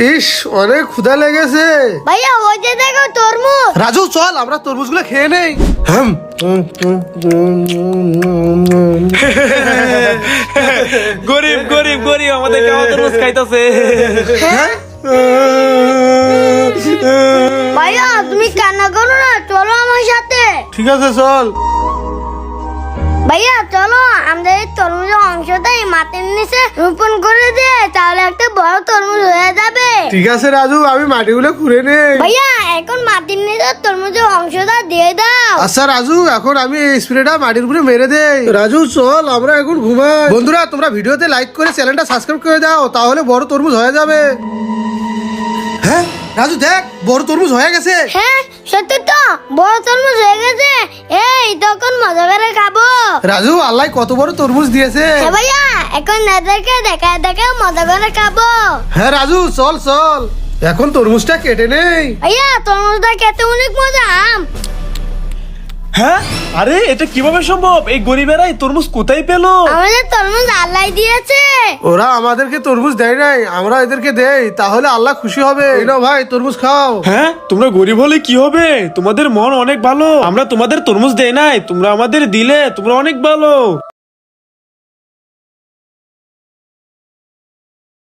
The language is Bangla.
ইস, অনেক ক্ষুধা লেগেছে। ভাইয়া ওই যে দেখো তরমুজ। রাজু চল আমরা তরমুজগুলো খেয়ে নেই। গরিব গরিব গরিব আমাদের কেমন তরমুজ খাইতেছে। ভাইয়া তুমি কান্না করো না, চলো আমার সাথে। ঠিক আছে চল। ভাইয়া চলো আমাদের এই তরমুজের অংশটা এই মাটির নিচে রোপণ করে দে, তাহলে একটা বড় তরমুজ হয়ে যাবে। ঠিক আছে রাজু, আমি মাটিগুলো খুঁড়ে নেই। ভাইয়া এখন মাটির নিচে তরমুজের অংশটা দিয়ে দাও। আচ্ছা রাজু, এখন আমি এই স্প্রেটা মাটির উপরে মেরে দেই। রাজু চল আমরা এখন ঘুমাই। বন্ধুরা তোমরা ভিডিওতে লাইক করে চ্যানেলটা সাবস্ক্রাইব করে দাও, তাহলে বড় তরমুজ হয়ে যাবে। হ্যাঁ রাজু দেখ, বড় তরমুজ হয়ে গেছে। হ্যাঁ সত্যি তো, বড় তরমুজ হয়ে গেছে। এই তখন মজা করে খাবো। রাজু আল্লাহ কত বড় তরমুজ দিয়েছে। হ্যাঁ ভাইয়া এখন এদেরকে দেখা দেখা মজা করে খাবো। হ্যাঁ রাজু চল চল, এখন তরমুজটা কেটে নেই। ভাইয়া তরমুজটা খেতে অনেক মজা। হ্যাঁ, আরে এটা কিভাবে সম্ভব? এই গরিবেরা এই তরমুজ কোথায় পেলো? আমাদের তরমুজ আল্লাহ দিয়েছে। ওরা আমাদেরকে তরমুজ দেয় নাই, আমরা এদেরকে দেই, তাহলে আল্লাহ খুশি হবে। এই নাও ভাই তরমুজ খাও। হ্যাঁ, তোমরা গরিব হলে কি হবে? তোমাদের মন অনেক ভালো। আমরা তোমাদের তরমুজ দেই নাই, তোমরা আমাদের দিলে, তোমরা অনেক ভালো।